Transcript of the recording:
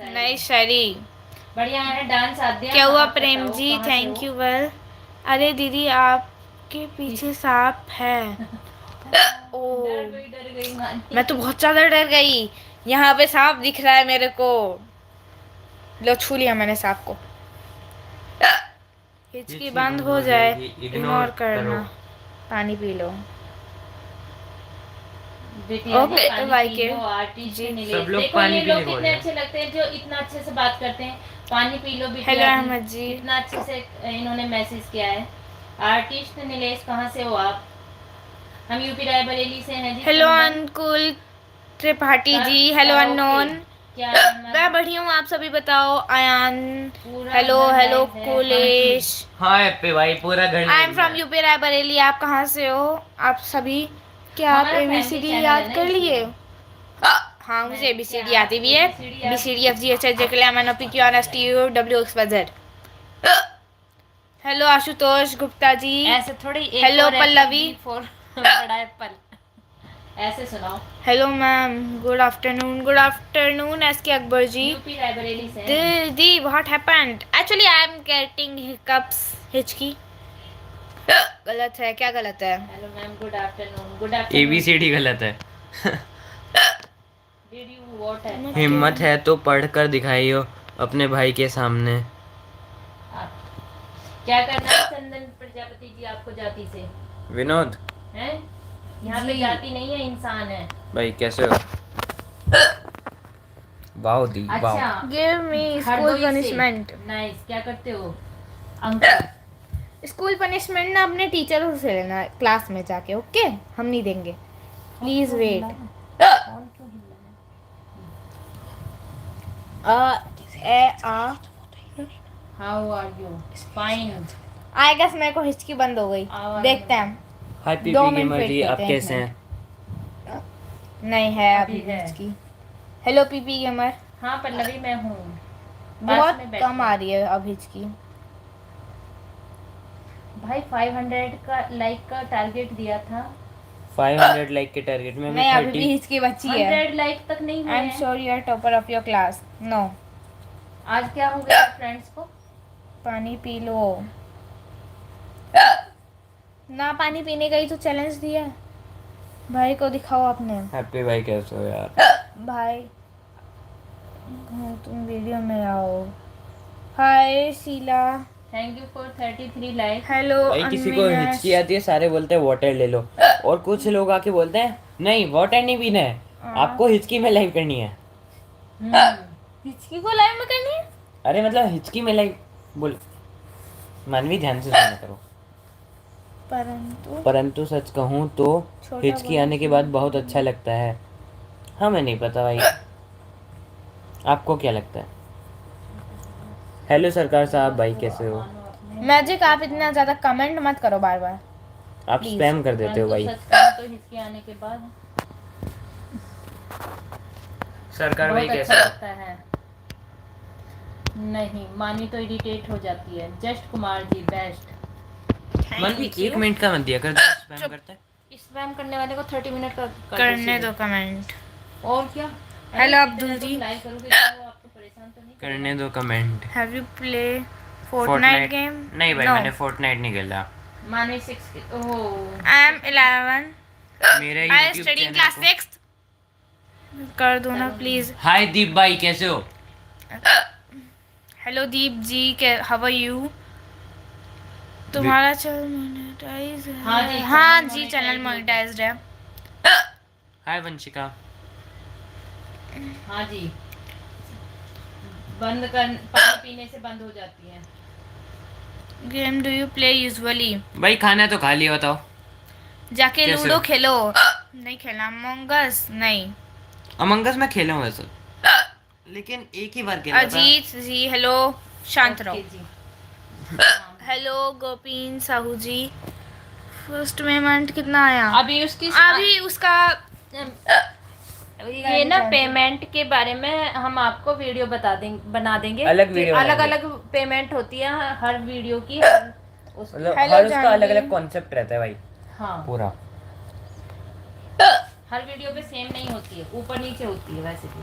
नहीं शरी बढ़िया है डांस आद्या। क्या हुआ आप प्रेम बताओ, जी? कहाँ से थैंक हो? You well. अरे दीदी आपके पीछे सांप है। ओ डर गई मानती। मैं तो बहुत ज्यादा डर गई। यहाँ पे सांप दिख रहा है मेरे को। लो छू लिया मैंने सांप को। हिचकी बंद हो जाए इग्नोर करना। पानी पी लो। बिटिया जी ओके पानी भाई पी के लो। आर्टिस्ट जी नीलेश, सब लोग देखो पानी ये पीने लोग बोल कितने रहे हैं। अच्छे लगते हैं जो इतना अच्छे से बात करते हैं। पानी पी लो हेलो बिटिया अहमद जी। कितना अच्छे से इन्होंने मैसेज किया है। आर्टिस्ट नीलेश कहाँ से हो आप? हम यूपी रायबरेली से हैं जी। हेलो चंदन अंकुल त्रिपाठी कर जी। हेलो करोगे अननोन। क्या? मैं बढ़िया हूँ, आप सभी बताओ। आयान पूरा हेलो घर हेलो लाइव है। हाँ जी कुलेश। हाँ एप्पी भाई पूरा घर आई एम लाइव में फ्रॉम है। यूपी रायबरेली। आप कहाँ से हो आप सभी? क्या आप हमारा फैमिली एबीसीडी चैनल है याद ना कर लिए? इसलिए। हाँ मुझे नहीं एबीसीडी क्या आती भी है। ABCD बी आप C D F G H I J K M N O P Q R S T U W X Y Z. Hello Ashutosh Gupta ji. ऐसे थोड़ी एक हेलो और पल्लवी। फॉर बड़ा एप्पल ऐसे सुनाओ। Hello ma'am good afternoon S K Akbar ji. UP Raebareli से हैं। दीदी what happened? Actually I am getting hiccups. हिचकी गलत है क्या? गलत है? Hello ma'am good afternoon. Good afternoon. ABCD गलत है। डिड यू व्हाट है? हिम्मत है तो पढ़ कर दिखाइयो अपने भाई के सामने। क्या करना है चंदन प्रजापति जी आपको जाति से? विनोद हैं? यहाँ पे जाति नहीं है, इंसान है। भाई कैसे हो? वाओ दी वाओ। अच्छा गिव मी स्कूल हरदोई से। पनिशमेंट। नाइस। क्या करते हो अंकल? स्कूल पनिशमेंट ना अपने टीचरों से लेना क्लास में जाके। ओके हम नहीं देंगे। Please wait. How are you? Fine. I guess मेरे को हिचकी बंद हो गई। देखते हैं। हाय 2 पीपी मिनट गेमर वेट जी आप करते हैं, कैसे एक हैं? नहीं है अभी अभी है। हिचकी। Hello PP gamer. हाँ पल्लवी मैं हूँ। बहुत कम आ रही है अब हिचकी। भाई 500 का लाइक का टारगेट दिया था। 500 लाइक के टारगेट में नहीं मैं अभी भी 30। हिचकी बची है। 100 लाइक तक नहीं हुए आई एम हैं। Sure you are topper of your class. No. आज क्या हो गया फ्रेंड्स को? पानी पी लो ना। पानी पीने का ही तो चैलेंज दिया है। भाई को दिखाओ आपने। हैप्पी भाई कैसे हो यार? भाई तुम वीडियो में आओ। Hi Sheela. Thank you for 33 like. Hello भाई किसी को हिचकी आती है सारे बोलते हैं वाटर ले लो, और कुछ लोग आके बोलते हैं नहीं वाटर नहीं पीना है, आपको हिचकी में लाइव करनी है। हिचकी को लाइव में करनी है? अरे मतलब हिचकी में लाइव बोल। मानवी ध्यान से सुना करो। परंतु सच कहूँ तो छोटा हिचकी बड़ा आने के बाद बहुत अच्छा लगता है। हमें नहीं पता भाई, आपको क्या लगता है? हेलो सरकार साहब भाई कैसे हो? मैजिक आप इतना ज्यादा कमेंट मत करो बार बार। आप स्पैम कर देते हो भाई। सच कहूं तो हिचकी आने के बाद सरकार भाई बहुत कैसे अच्छा हो? लगता है। नहीं मानी तो इरिटेट हो जाती है। Just Kumar ji best. मानवी 1 मिनट का मत दिया कर, स्पैम करता है। स्पैम करने वाले को 30 मिनट का करने दो कमेंट। और क्या? हेलो अरे, अब्दुल इतना तुम जी। लाइक करोगे तो वो आपको परेशान तो नहीं करने दो comment. Have you play Fortnite game? नहीं भाई मैंने फोर्टनाइट नहीं खेला। माने 6 ओह आई एम 11। मेरा आई YouTube स्टडी चैनल क्लास को 6th। कर दो ना प्लीज। हाय दीप भाई कैसे हो? हेलो दीप जी के हाउ आर यू? तुम्हारा चैनल मोनेटाइज है? हाँ जी चैनल मोनेटाइज्ड है। हाय वंशिका। हाँ जी बंद कर पानी पीने से बंद हो जाती है। Game do you play usually? भाई खाना तो खा लिया, बताओ। जाके कैसे लूडो हो? खेलो। नहीं खेला अमंग अस नहीं। अमंग अस मैं खेला हूँ वैसे, लेकिन एक ही बार खेला था। अजीत जी हेलो। शांत रहो। ओके जी। हेलो गोपीन साहू जी। फर्स्ट पेमेंट कितना आया? अभी उसका ये ना पेमेंट के बारे में हम आपको वीडियो बना देंगे। अलग वीडियो अलग बनाएंगे। अलग पेमेंट होती है हर वीडियो की। मतलब हेलो हर उसका जानवी। अलग अलग कॉन्सेप्ट रहता है भाई। हाँ पूरा हर वीडियो पे सेम नहीं होती है, ऊपर नीचे होती है वैसे भी।